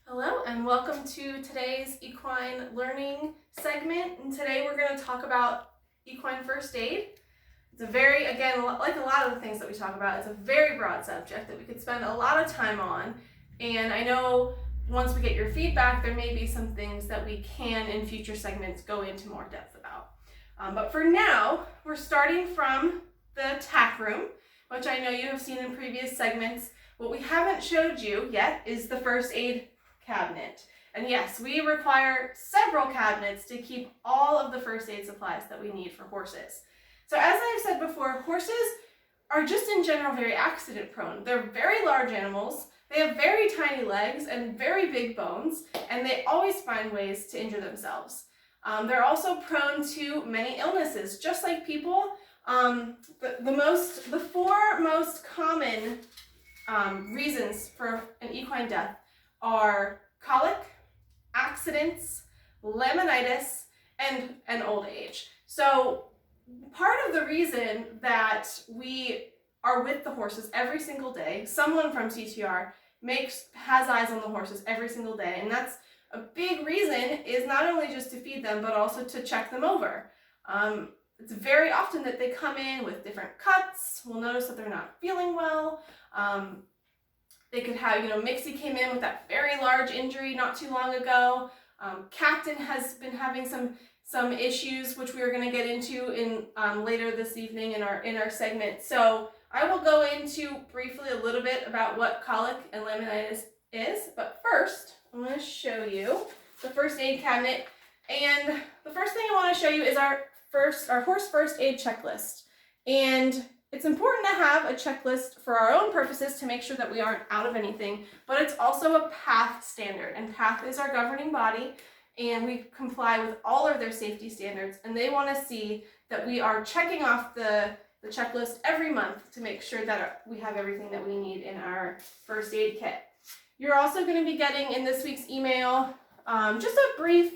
Hello and welcome to today's equine learning segment, and today we're going to talk about equine first aid. It's a very, again, like a lot of the things that we talk about, it's a very broad subject that we could spend a lot of time on, and I know once we get your feedback there may be some things that we can in future segments go into more depth about. But for now, we're starting from the tack room, which I know you have seen in previous segments. What we haven't showed you yet is the first aid cabinet. And yes, we require several cabinets to keep all of the first aid supplies that we need for horses. So as I've said before, horses are just in general very accident prone. They're very large animals, they have very tiny legs and very big bones, and they always find ways to injure themselves. They're also prone to many illnesses, just like people. The four most common reasons for an equine death are colic, accidents, laminitis, and old age. So part of the reason that we are with the horses every single day, someone from CTR has eyes on the horses every single day, and that's a big reason is not only just to feed them, but also to check them over. It's very often that they come in with different cuts. We'll notice that they're not feeling well. They could have, Mixie came in with that very large injury not too long ago. Captain has been having some issues, which we are going to get into in later this evening in our segment. So I will go into briefly a little bit about what colic and laminitis is. But first, I'm going to show you the first aid cabinet. And the first thing I want to show you is our horse first aid checklist. And it's important to have a checklist for our own purposes to make sure that we aren't out of anything, but it's also a PATH standard, and PATH is our governing body, and we comply with all of their safety standards, and they want to see that we are checking off the checklist every month to make sure that we have everything that we need in our first aid kit. You're also going to be getting in this week's email just a brief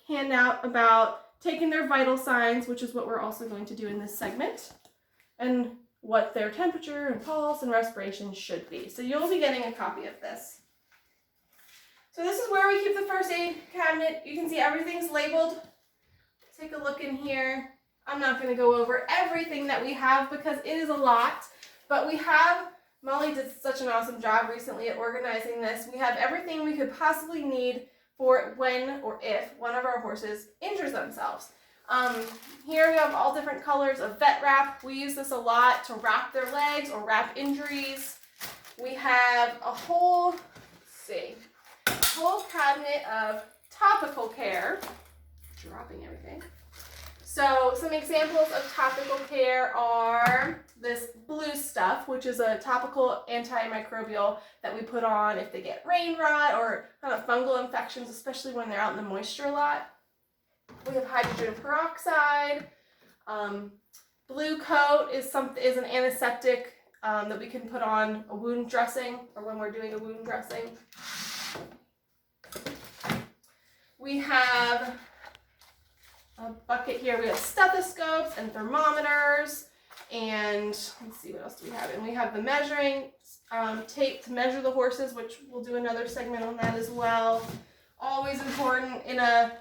handout about taking their vital signs, which is what we're also going to do in this segment, and what their temperature and pulse and respiration should be. So you'll be getting a copy of this. So this is where we keep the first aid cabinet. You can see everything's labeled. Take a look in here. I'm not going to go over everything that we have because it is a lot, but Molly did such an awesome job recently at organizing this. We have everything we could possibly need for when or if one of our horses injures themselves. Here we have all different colors of vet wrap. We use this a lot to wrap their legs or wrap injuries. We have a whole cabinet of topical care. Dropping everything. So some examples of topical care are this blue stuff, which is a topical antimicrobial that we put on if they get rain rot or kind of fungal infections, especially when they're out in the moisture a lot. We have hydrogen peroxide. Blue coat is an antiseptic that we can put on a wound dressing or when we're doing a wound dressing. We have a bucket here. We have stethoscopes and thermometers, and let's see, what else do we have? And we have the measuring tape to measure the horses, which we'll do another segment on that as well. Always important in a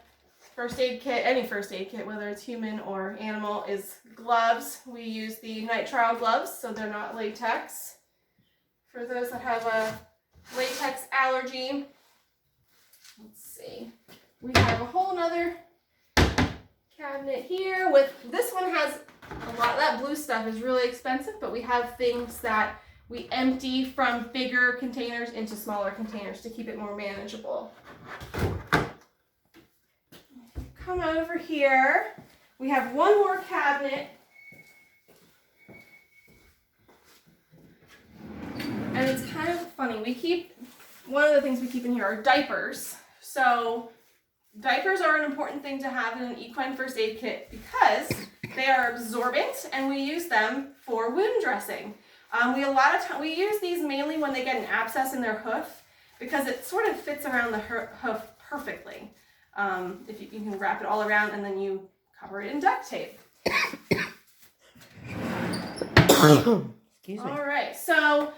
first aid kit, any first aid kit, whether it's human or animal, is gloves. We use the nitrile gloves, so they're not latex. For those that have a latex allergy, let's see. We have a whole nother cabinet here with, this one has a lot, that blue stuff is really expensive, but we have things that we empty from bigger containers into smaller containers to keep it more manageable. Come over here, we have one more cabinet, and it's kind of funny. One of the things we keep in here are diapers. So diapers are an important thing to have in an equine first aid kit because they are absorbent and we use them for wound dressing. We use these mainly when they get an abscess in their hoof because it sort of fits around the hoof perfectly. If you can wrap it all around and then you cover it in duct tape. Excuse me. All right, so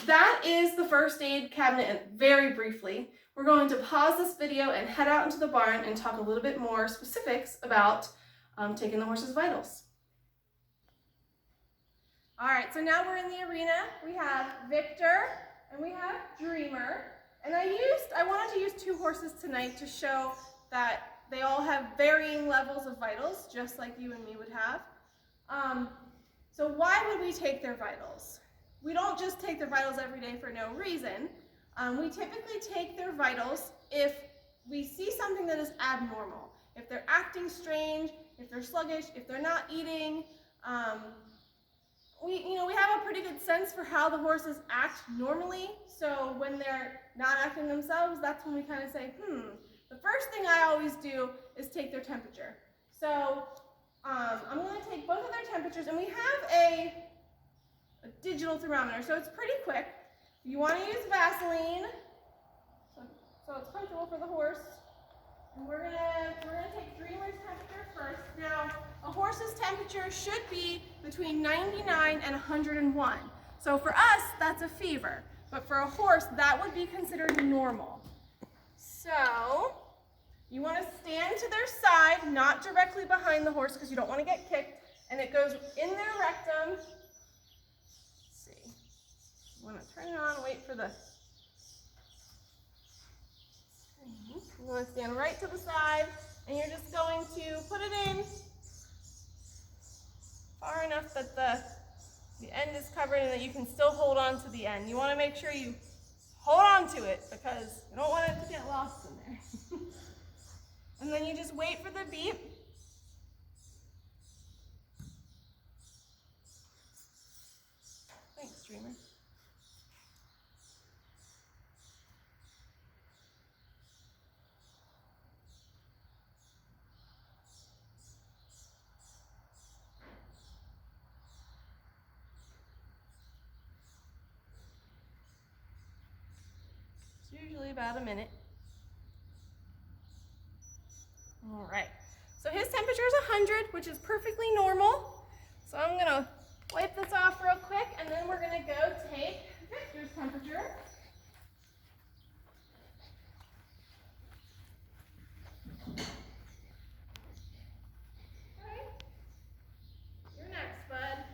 that is the first aid cabinet, and very briefly. We're going to pause this video and head out into the barn and talk a little bit more specifics about taking the horse's vitals. All right, so now we're in the arena. We have Victor and we have Dreamer. And I wanted to use 2 horses tonight to show that they all have varying levels of vitals, just like you and me would have. So why would we take their vitals? We don't just take their vitals every day for no reason. We typically take their vitals if we see something that is abnormal. If they're acting strange, if they're sluggish, if they're not eating. We have a pretty good sense for how the horses act normally. So when they're not acting themselves, that's when we kind of say, the first thing I always do is take their temperature. So I'm going to take both of their temperatures, and we have a digital thermometer, so it's pretty quick. You want to use Vaseline, so it's comfortable for the horse. And we're gonna take Dreamer's temperature first. Now, a horse's temperature should be between 99 and 101. So for us, that's a fever. But for a horse, that would be considered normal. So you want to stand to their side, not directly behind the horse because you don't want to get kicked. And it goes in their rectum. Let's see. You want to turn it on, wait for the... You want to stand right to the side, and you're just going to put it in far enough that the end is covered and that you can still hold on to the end. You want to make sure you hold on to it because you don't want it to get lost in there. And then you just wait for the beep. Thanks, Dreamer. Usually about a minute. All right, so his temperature is 100, which is perfectly normal. So I'm gonna wipe this off real quick, and then we're gonna go take Victor's temperature. Okay, you're next, bud.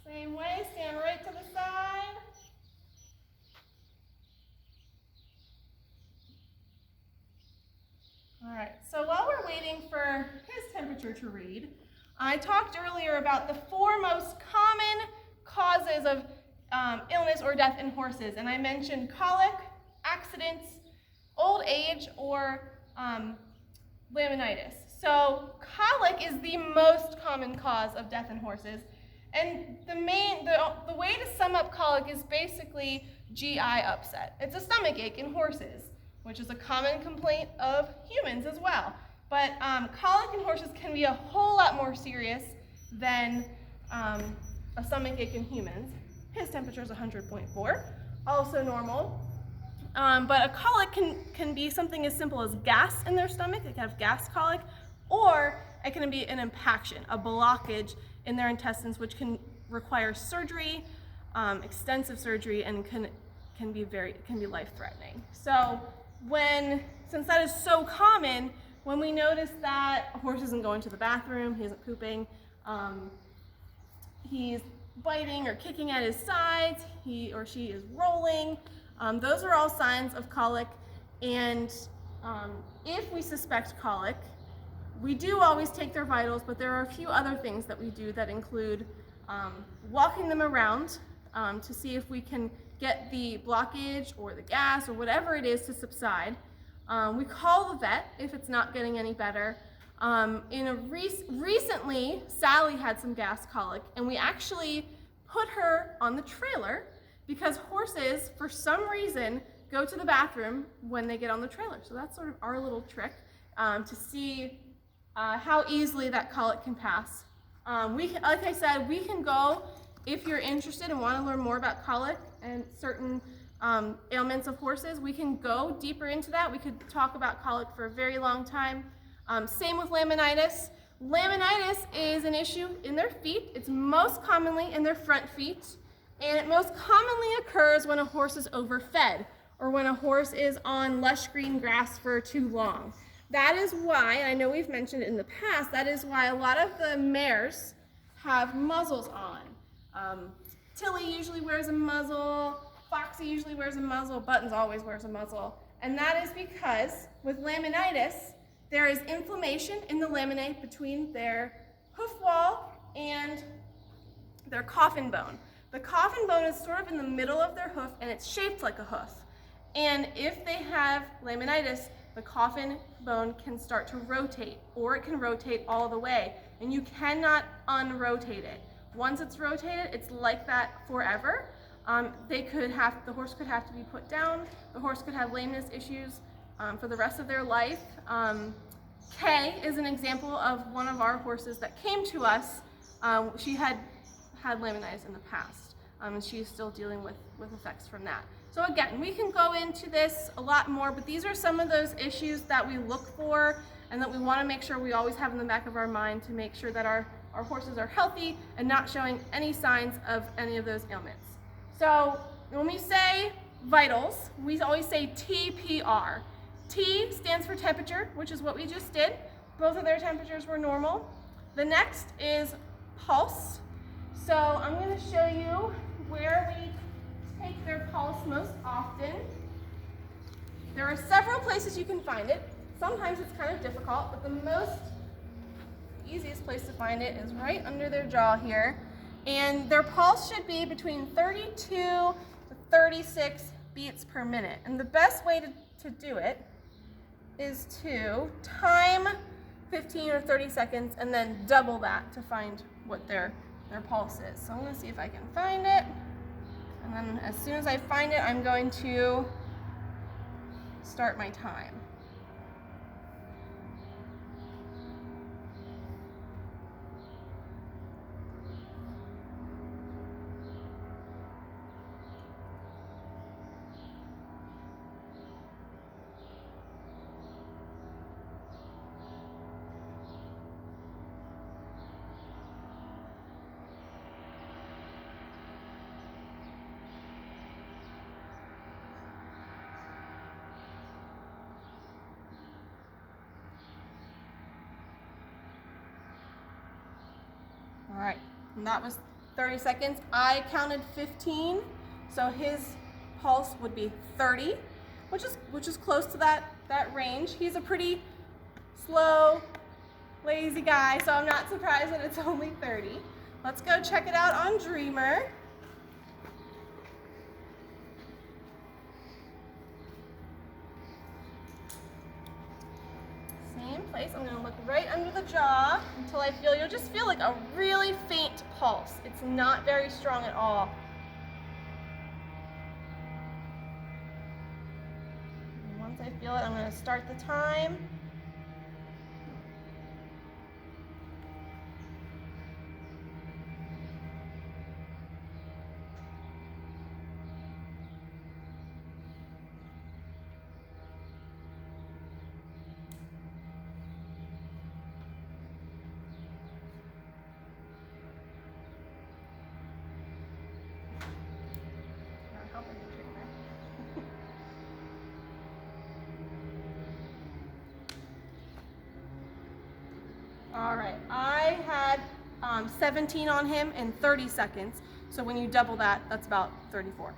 Same way, stand right to the side. All right, so while we're waiting for his temperature to read, I talked earlier about the 4 most common causes of illness or death in horses, and I mentioned colic, accidents, old age, or laminitis. So colic is the most common cause of death in horses. And the way to sum up colic is basically GI upset. It's a stomach ache in horses, which is a common complaint of humans as well. But colic in horses can be a whole lot more serious than a stomach ache in humans. His temperature is 100.4, also normal. But a colic can be something as simple as gas in their stomach. They can have gas colic, or it can be an impaction, a blockage in their intestines, which can require surgery, extensive surgery, and can be life-threatening. So since that is so common, when we notice that a horse isn't going to the bathroom, he isn't pooping, he's biting or kicking at his sides, he or she is rolling, those are all signs of colic. And if we suspect colic, we do always take their vitals, but there are a few other things that we do that include walking them around to see if we can get the blockage or the gas or whatever it is to subside. We call the vet if it's not getting any better. Recently, Sally had some gas colic, and we actually put her on the trailer because horses, for some reason, go to the bathroom when they get on the trailer. So that's sort of our little trick to see how easily that colic can pass. Like I said, we can go, if you're interested and want to learn more about colic and certain ailments of horses, we can go deeper into that. We could talk about colic for a very long time. Same with laminitis. Laminitis is an issue in their feet. It's most commonly in their front feet, and it most commonly occurs when a horse is overfed or when a horse is on lush green grass for too long. That is why, and I know we've mentioned it in the past, that is why a lot of the mares have muzzles on. Tilly usually wears a muzzle, Foxy usually wears a muzzle, Buttons always wears a muzzle. And that is because with laminitis, there is inflammation in the laminae between their hoof wall and their coffin bone. The coffin bone is sort of in the middle of their hoof and it's shaped like a hoof. And if they have laminitis, the coffin bone can start to rotate, or it can rotate all the way, and you cannot unrotate it. Once it's rotated, it's like that forever. The horse could have to be put down. The horse could have lameness issues for the rest of their life. Kay is an example of one of our horses that came to us. She had laminitis in the past, and she's still dealing with effects from that. So again, we can go into this a lot more, but these are some of those issues that we look for and that we want to make sure we always have in the back of our mind to make sure that our horses are healthy and not showing any signs of any of those ailments. So when we say vitals, we always say TPR. T stands for temperature, which is what we just did. Both of their temperatures were normal. The next is pulse. So I'm going to show you where we take their pulse most often. There are several places you can find it. Sometimes it's kind of difficult, but the easiest place to find it is right under their jaw here. And their pulse should be between 32 to 36 beats per minute. And the best way to do it is to time 15 or 30 seconds and then double that to find what their pulse is. So I'm going to see if I can find it. And then as soon as I find it, I'm going to start my time. All right, and that was 30 seconds. I counted 15, so his pulse would be 30, which is close to that range. He's a pretty slow, lazy guy, so I'm not surprised that it's only 30. Let's go check it out on Dreamer. Place. I'm going to look right under the jaw until you'll just feel like a really faint pulse. It's not very strong at all. And once I feel it, I'm going to start the time. All right, I had 17 on him in 30 seconds. So when you double that, that's about 34.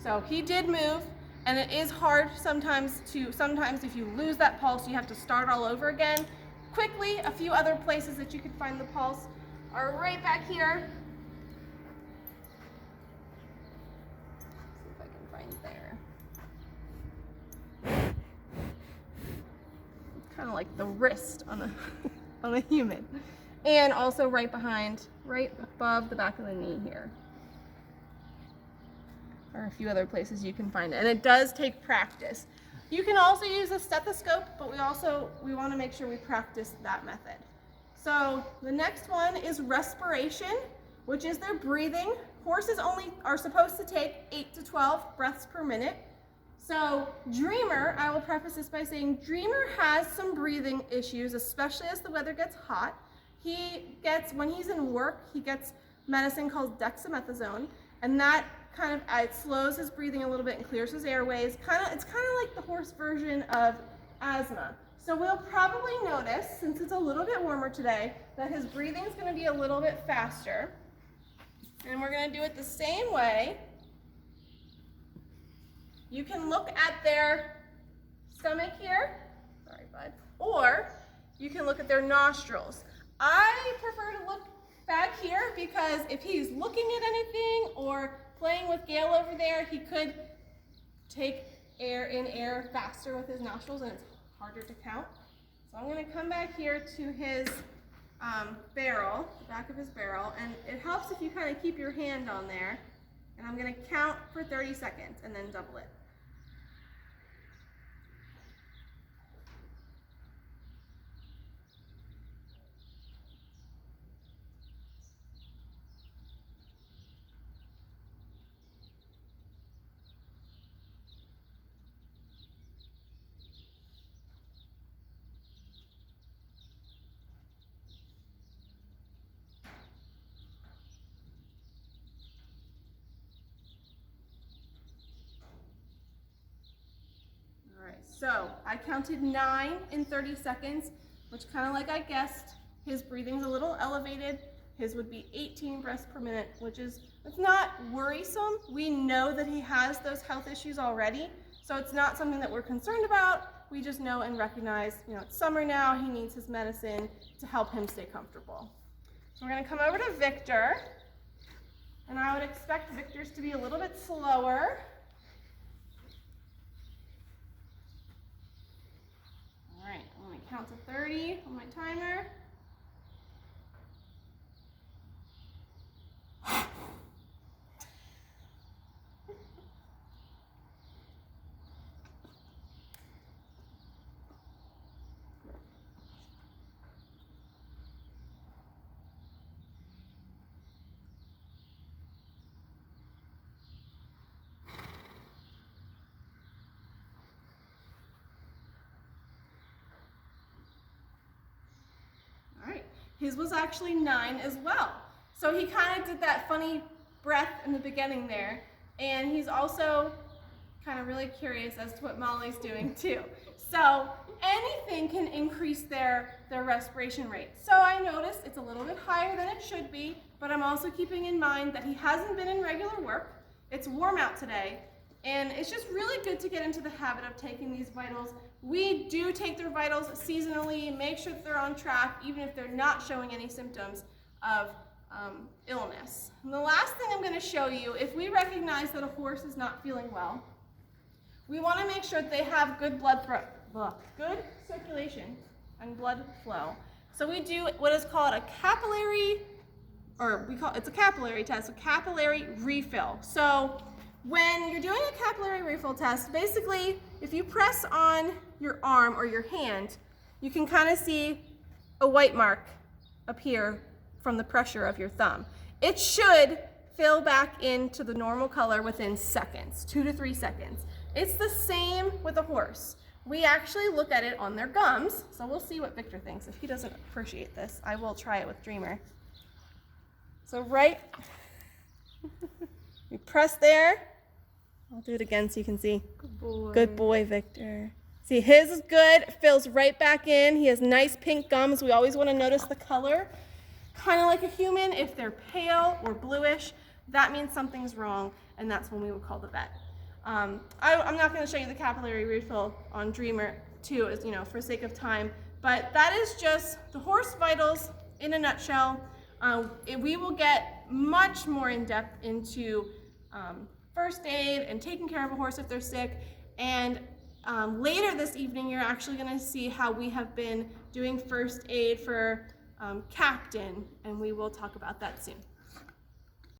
So he did move, and it is hard sometimes if you lose that pulse, you have to start all over again. Quickly, a few other places that you could find the pulse are right back here. See if I can find there. It's kind of like the wrist on a human. And also right above the back of the knee here. Or a few other places you can find it. And it does take practice. You can also use a stethoscope, but we want to make sure we practice that method. So the next one is respiration, which is their breathing. Horses are supposed to take 8 to 12 breaths per minute. So Dreamer, I will preface this by saying Dreamer has some breathing issues, especially as the weather gets hot. when he's in work, he gets medicine called dexamethasone, and that kind of it slows his breathing a little bit and clears his airways. It's kind of like the horse version of asthma. So we'll probably notice, since it's a little bit warmer today, that his breathing is going to be a little bit faster. And we're going to do it the same way. You can look at their stomach here, sorry bud, or you can look at their nostrils. I prefer to look back here because if he's looking at anything or playing with Gale over there, he could take air faster with his nostrils and it's harder to count. So I'm going to come back here to his barrel, the back of his barrel, and it helps if you kind of keep your hand on there. And I'm going to count for 30 seconds and then double it. So I counted 9 in 30 seconds, which kind of like I guessed, his breathing's a little elevated. His would be 18 breaths per minute, which is, it's not worrisome. We know that he has those health issues already, so it's not something that we're concerned about. We just know and recognize, it's summer now, he needs his medicine to help him stay comfortable. So we're gonna come over to Victor, and I would expect Victor's to be a little bit slower. All right, I'm going to count to 30 on my timer. His was actually 9 as well. So he kind of did that funny breath in the beginning there. And he's also kind of really curious as to what Molly's doing too. So anything can increase their respiration rate. So I noticed it's a little bit higher than it should be, but I'm also keeping in mind that he hasn't been in regular work. It's warm out today. And it's just really good to get into the habit of taking these vitals. We do take their vitals seasonally, make sure that they're on track, even if they're not showing any symptoms of illness. And the last thing I'm going to show you, if we recognize that a horse is not feeling well, we want to make sure that they have good good circulation and blood flow. So we do what is called a capillary, it's a capillary test, a capillary refill. So when you're doing a capillary refill test, basically, if you press on your arm or your hand, you can kind of see a white mark appear from the pressure of your thumb. It should fill back into the normal color within seconds, 2 to 3 seconds. It's the same with a horse. We actually look at it on their gums, so we'll see what Victor thinks. If he doesn't appreciate this, I will try it with Dreamer. So you press there. I'll do it again so you can see. Good boy. Good boy, Victor. See, his is good. It fills right back in. He has nice pink gums. We always want to notice the color. Kind of like a human, if they're pale or bluish, that means something's wrong, and that's when we would call the vet. I'm not going to show you the capillary refill on Dreamer too, for sake of time, but that is just the horse vitals in a nutshell. We will get much more in depth into first aid and taking care of a horse if they're sick, and later this evening you're actually going to see how we have been doing first aid for Captain, and we will talk about that soon.